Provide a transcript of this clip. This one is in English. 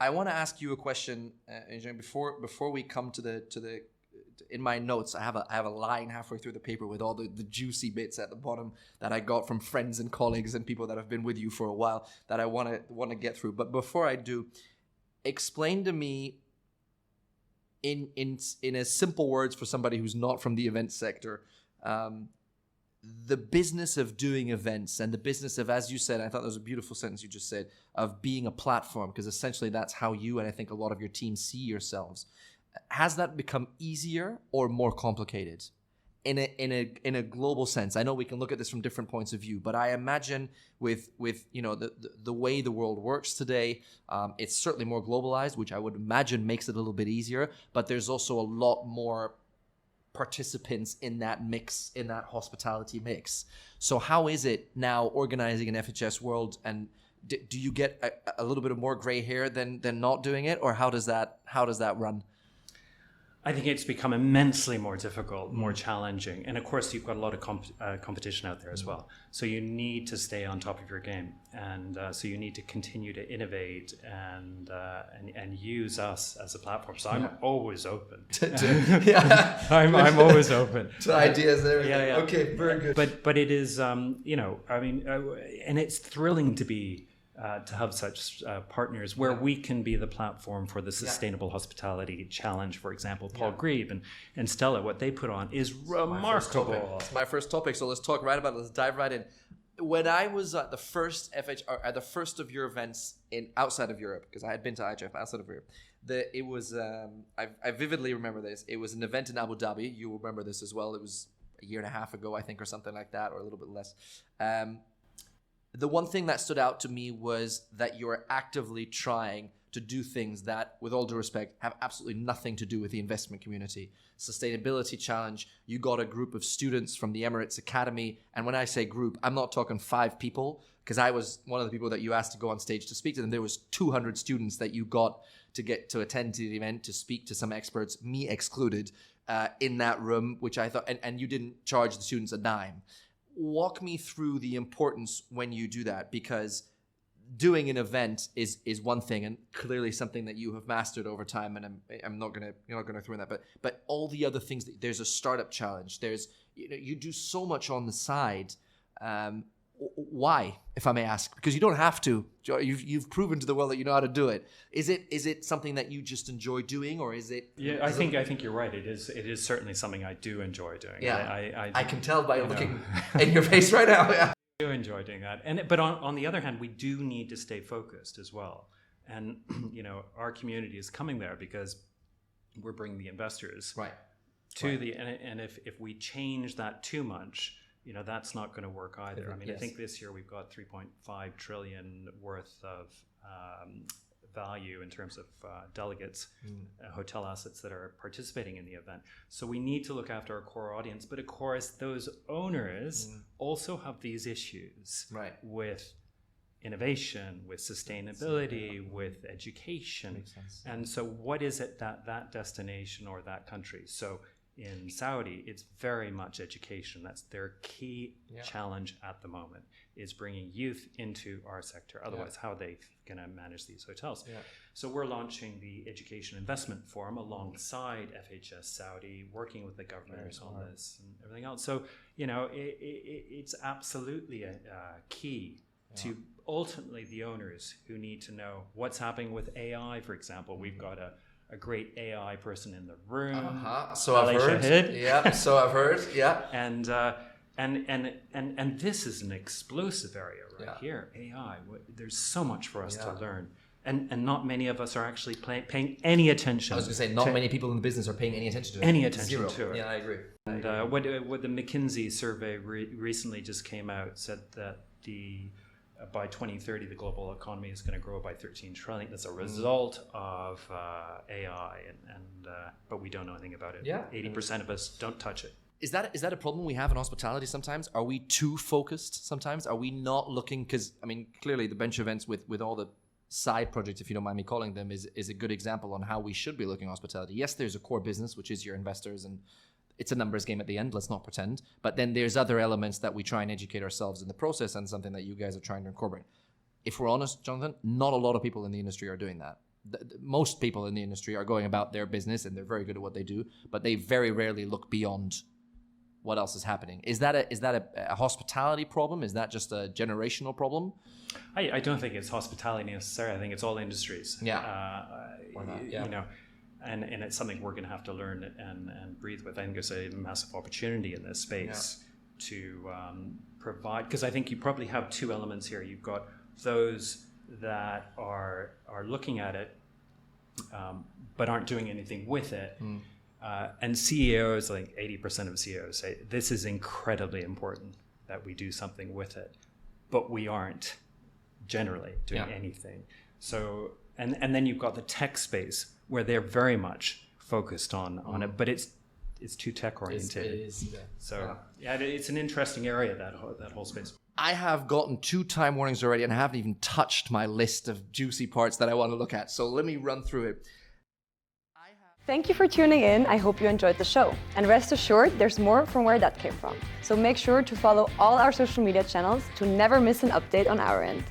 I want to ask you a question, Adrian, before we come to the. In my notes, I have a line halfway through the paper with all the juicy bits at the bottom that I got from friends and colleagues and people that have been with you for a while that I want to get through. But before I do, explain to me in as simple words for somebody who's not from the event sector, the business of doing events and the business of, as you said, I thought that was a beautiful sentence you just said, of being a platform, because essentially that's how you and I think a lot of your team see yourselves. Has that become easier or more complicated in a global sense? I know we can look at this from different points of view, but I imagine with the way the world works today, it's certainly more globalized, which I would imagine makes it a little bit easier. But there's also a lot more participants in that mix, in that hospitality mix. So how is it now organizing an FHS world, and do you get a little bit of more gray hair than not doing it, or how does that run? I think it's become immensely more difficult, more challenging. And of course, you've got a lot of competition out there as well. So you need to stay on top of your game. And so you need to continue to innovate and use us as a platform. So I'm always open. I'm always open. To ideas and everything. Yeah. Okay, very good. But it is, and it's thrilling to be to have such partners where we can be the platform for the Sustainable Hospitality Challenge, for example. Paul Grebe and Stella, what they put on is remarkable. It's my first topic, so let's talk right about it. Let's dive right in. When I was at the first at the first of your events outside of Europe, because I had been to IHIF outside of Europe, it was I vividly remember this. It was an event in Abu Dhabi. You will remember this as well. It was a year and a half ago, I think, or something like that, or a little bit less. The one thing that stood out to me was that you are actively trying to do things that, with all due respect, have absolutely nothing to do with the investment community. Sustainability challenge, you got a group of students from the Emirates Academy. And when I say group, I'm not talking 5 people, because I was one of the people that you asked to go on stage to speak to them. There was 200 students that you got to get to attend to the event, to speak to some experts, me excluded, in that room, which I thought, and you didn't charge the students a dime. Walk me through the importance when you do that, because doing an event is one thing, and clearly something that you have mastered over time. And you're not gonna throw in that, but all the other things. There's a startup challenge. There's you do so much on the side. Why, if I may ask? Because you don't have to. You've proven to the world that you know how to do it. Is it something that you just enjoy doing, or is it? Yeah, I think you're right. It is certainly something I do enjoy doing. Yeah, I can tell by looking in your face right now. Yeah. I do enjoy doing that, but on the other hand, we do need to stay focused as well. And our community is coming there because we're bringing the investors to the and if we change that too much, that's not going to work either. I mean, I think this year we've got 3.5 trillion worth of value in terms of delegates, hotel assets that are participating in the event. So we need to look after our core audience. But of course, those owners also have these issues with innovation, with sustainability, with education. And so what is it that destination or that country? So in Saudi, it's very much education. That's their key challenge at the moment, is bringing youth into our sector. Otherwise, how are they going to manage these hotels? So we're launching the Education Investment Forum alongside FHS Saudi, working with the governors on this and everything else. So, it's absolutely a key to ultimately the owners who need to know what's happening with AI, for example. We've got a great AI person in the room. So I've heard. Yeah. So I've heard. Yeah. And this is an explosive area here. AI. There's so much for us to learn, and not many of us are actually paying any attention. I was going to say, not many people in the business are paying any attention to it. Any attention to it. Yeah, I agree. And what the McKinsey survey recently just came out said that by 2030, the global economy is going to grow by 13 trillion. That's a result of AI, but we don't know anything about it. 80% of us don't touch it. Is that a problem we have in hospitality sometimes? Are we too focused sometimes? Are we not looking? Because, I mean, clearly the bench events with all the side projects, if you don't mind me calling them, is a good example on how we should be looking at hospitality. Yes, there's a core business, which is your investors, and it's a numbers game at the end, let's not pretend. But then there's other elements that we try and educate ourselves in the process, and something that you guys are trying to incorporate. If we're honest, Jonathan, not a lot of people in the industry are doing that. most people in the industry are going about their business and they're very good at what they do, but they very rarely look beyond what else is happening. Is that a hospitality problem? Is that just a generational problem? I don't think it's hospitality necessarily. I think it's all industries. Yeah. You know, and it's something we're going to have to learn and breathe with. I think there's a massive opportunity in this space to provide, because I think you probably have two elements here. You've got those that are looking at it, but aren't doing anything with it. And CEOs, like 80% of CEOs say, this is incredibly important that we do something with it, but we aren't generally doing anything. So, and then you've got the tech space where they're very much focused on it, but it's too tech oriented. It is, So it's an interesting area, that whole space. I have gotten 2 time warnings already, and I haven't even touched my list of juicy parts that I want to look at. So let me run through it. Thank you for tuning in. I hope you enjoyed the show. And rest assured, there's more from where that came from. So make sure to follow all our social media channels to never miss an update on our end.